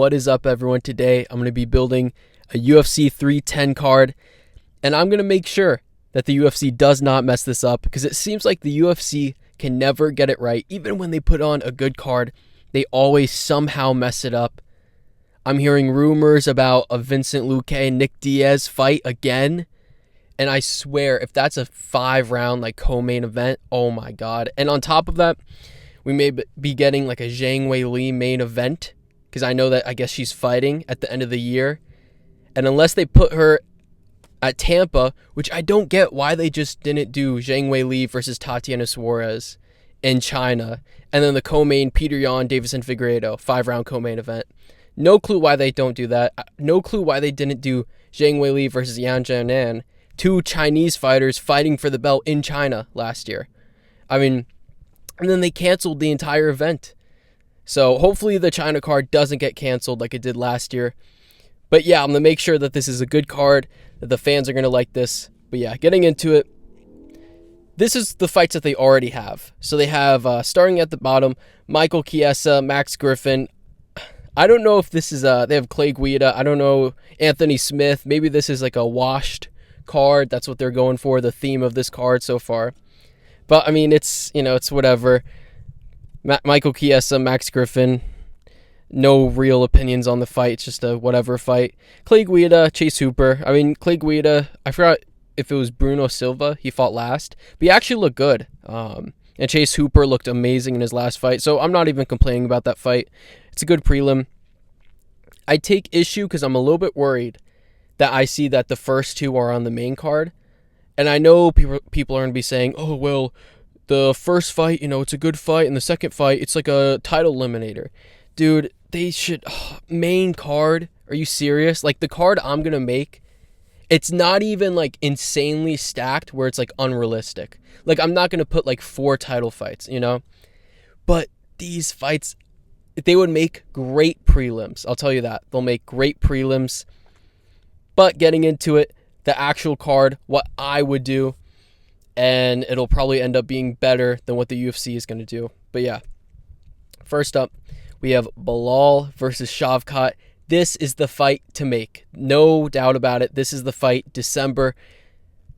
What is up, everyone? Today I'm going to be building a UFC 310 card, and I'm going to make sure that the UFC does not mess this up, because it seems like the UFC can never get it right. Even when they put on a good card, they always somehow mess it up. I'm hearing rumors about a Vincent Luque and Nick Diaz fight again, and I swear if that's a 5-round like co-main event, oh my god. And on top of that, we may be getting like a Zhang Weili main event, because I guess she's fighting at the end of the year. And unless they put her at Tampa, which I don't get why they just didn't do Zhang Weili versus Tatiana Suarez in China, and then the co-main Peter Yan, Davison Figueiredo, 5-round co-main event. No clue why they don't do that. No clue why they didn't do Zhang Weili versus Yan Jianan, 2 Chinese fighters fighting for the belt in China last year. And then they canceled the entire event. So hopefully the China card doesn't get canceled like it did last year. But yeah, I'm going to make sure that this is a good card, that the fans are going to like this. But yeah, getting into it, this is the fights that they already have. So they have, starting at the bottom, Michael Chiesa, Max Griffin. I don't know if this is, they have Clay Guida. I don't know, Anthony Smith. Maybe this is like a washed card. That's what they're going for, the theme of this card so far. But it's, it's whatever. Michael Chiesa, Max Griffin, no real opinions on the fight. It's just a whatever fight. Clay Guida, Chase Hooper. Clay Guida, I forgot if it was Bruno Silva he fought last, but he actually looked good. And Chase Hooper looked amazing in his last fight, so I'm not even complaining about that fight. It's a good prelim. I take issue because I'm a little bit worried that I see that the first 2 are on the main card. And I know people are going to be saying, oh, well, the first fight, it's a good fight, and the second fight, it's like a title eliminator. Dude, they should... main card? Are you serious? Like, the card I'm going to make, it's not even, like, insanely stacked where it's, like, unrealistic. Like, I'm not going to put, like, 4 title fights, But these fights, they would make great prelims. I'll tell you that. They'll make great prelims. But getting into it, the actual card, what I would do, and it'll probably end up being better than what the UFC is going to do. But yeah, first up, we have Belal versus Shavkat. This is the fight to make. No doubt about it. This is the fight, December.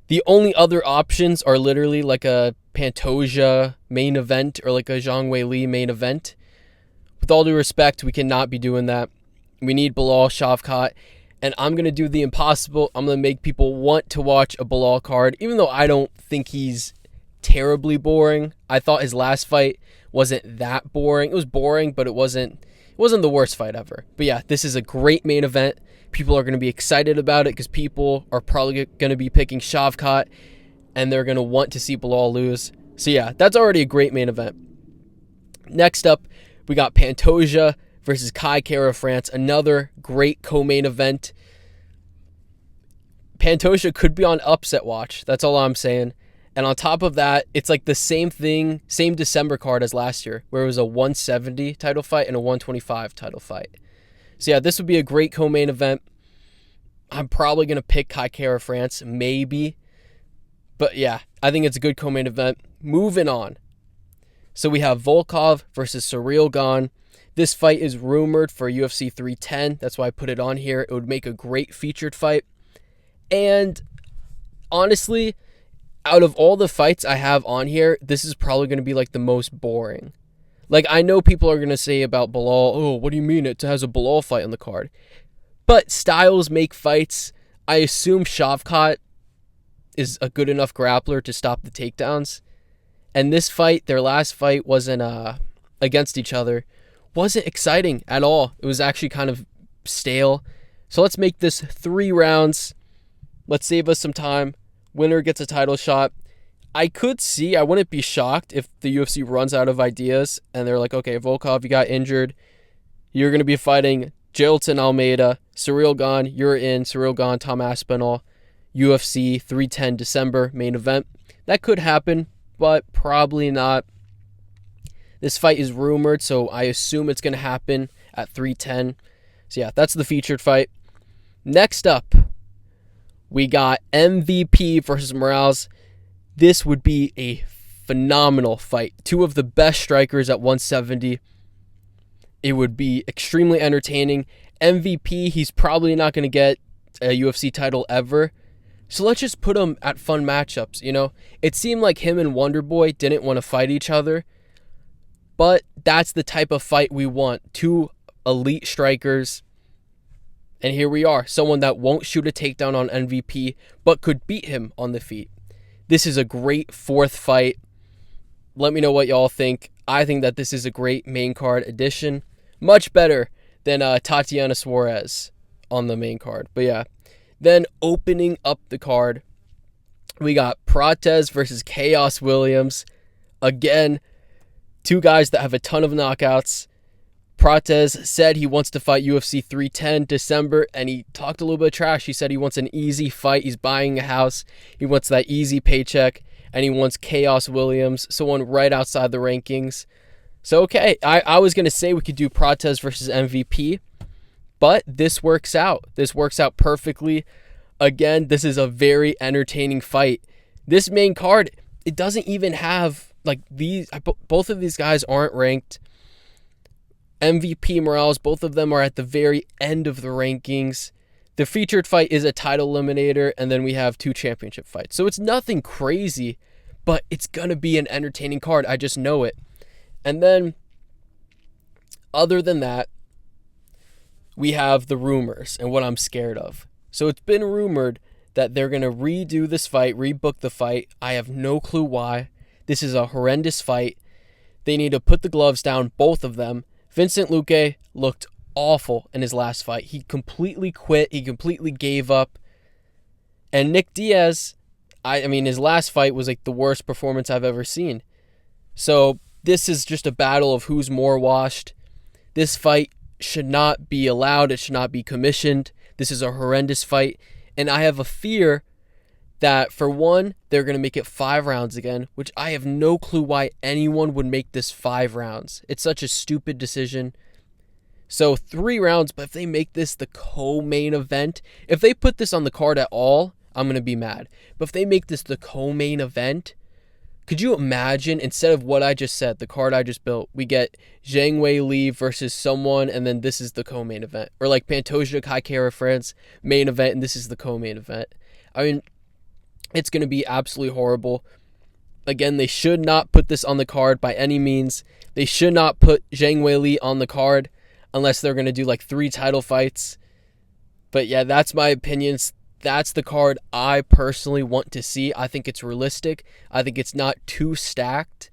The only other options are literally like a Pantoja main event or like a Zhang Weili main event. With all due respect, we cannot be doing that. We need Belal, Shavkat. And I'm going to do the impossible. I'm going to make people want to watch a Belal card, even though I don't think he's terribly boring. I thought his last fight wasn't that boring. It was boring, but it wasn't the worst fight ever. But yeah, this is a great main event. People are going to be excited about it because people are probably going to be picking Shavkat, and they're going to want to see Belal lose. So yeah, that's already a great main event. Next up, we got Pantoja versus Kai Kara-France, another great co-main event. Pantoja could be on upset watch. That's all I'm saying. And on top of that, it's like the same thing, same December card as last year, where it was a 170 title fight and a 125 title fight. So yeah, this would be a great co-main event. I'm probably going to pick Kai Kara-France, maybe. But yeah, I think it's a good co-main event. Moving on. So we have Volkov versus Ciryl Gane. This fight is rumored for UFC 310. That's why I put it on here. It would make a great featured fight. And honestly, out of all the fights I have on here, this is probably going to be like the most boring. Like, I know people are going to say about Belal, oh, what do you mean it has a Belal fight on the card? But styles make fights. I assume Shavkat is a good enough grappler to stop the takedowns. And this fight, their last fight wasn't against each other. Wasn't exciting at all. It was actually kind of stale. So let's make this 3 rounds. Let's save us some time. Winner gets a title shot. I wouldn't be shocked if the UFC runs out of ideas and they're like, okay, Volkov, you got injured. You're going to be fighting Jailton Almeida. Ciryl Gane, you're in. Ciryl Gane, Tom Aspinall. UFC 310 December main event. That could happen, but probably not. This fight is rumored, so I assume it's going to happen at 310. So yeah, that's the featured fight. Next up, we got MVP versus Morales. This would be a phenomenal fight. 2 of the best strikers at 170. It would be extremely entertaining. MVP, he's probably not going to get a UFC title ever. So let's just put him at fun matchups, you know? It seemed like him and Wonderboy didn't want to fight each other, but that's the type of fight we want. Two elite strikers. And here we are, someone that won't shoot a takedown on MVP, but could beat him on the feet. This is a great fourth fight. Let me know what y'all think. I think that this is a great main card addition. Much better than Tatiana Suarez on the main card. But yeah, then opening up the card, we got Prates versus Khaos Williams. Again, two guys that have a ton of knockouts. Prates said he wants to fight UFC 310 December, and he talked a little bit of trash. He said he wants an easy fight. He's buying a house. He wants that easy paycheck, and he wants Khaos Williams, someone right outside the rankings. So, okay, I was going to say we could do Prates versus MVP, but this works out. This works out perfectly. Again, this is a very entertaining fight. This main card, it doesn't even have, like, both of these guys aren't ranked. MVP, Morales, both of them are at the very end of the rankings. The featured fight is a title eliminator, and then we have 2 championship fights. So it's nothing crazy, but it's going to be an entertaining card. I just know it. And then, other than that, we have the rumors and what I'm scared of. So it's been rumored that they're going to redo this fight, rebook the fight. I have no clue why. This is a horrendous fight. They need to put the gloves down, both of them. Vincent Luque looked awful in his last fight. He completely quit. He completely gave up. And Nick Diaz, I mean, his last fight was like the worst performance I've ever seen. So this is just a battle of who's more washed. This fight should not be allowed. It should not be commissioned. This is a horrendous fight. And I have a fear that, for one, they're going to make it 5 rounds again, which I have no clue why anyone would make this 5 rounds. It's such a stupid decision. So 3 rounds, but if they make this the co-main event, if they put this on the card at all, I'm going to be mad. But if they make this the co-main event, could you imagine, instead of what I just said, the card I just built, we get Zhang Wei Li versus someone, and then this is the co-main event. Or like Pantoja, Kai Kara France, main event, and this is the co-main event. I mean, it's going to be absolutely horrible. Again, they should not put this on the card by any means. They should not put Zhang Wei Li on the card unless they're going to do like 3 title fights. But yeah, that's my opinions. That's the card I personally want to see. I think it's realistic. I think it's not too stacked,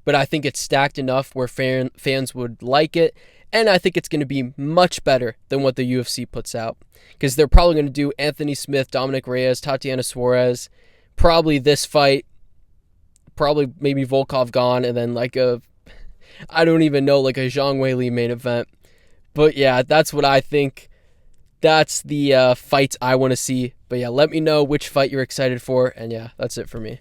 but I think it's stacked enough where fans would like it. And I think it's going to be much better than what the UFC puts out, because they're probably going to do Anthony Smith, Dominic Reyes, Tatiana Suarez, probably this fight, probably maybe Volkov gone, and then like I don't even know, like a Zhang Wei Li main event. But yeah, that's what I think. That's the fights I want to see. But yeah, let me know which fight you're excited for. And yeah, that's it for me.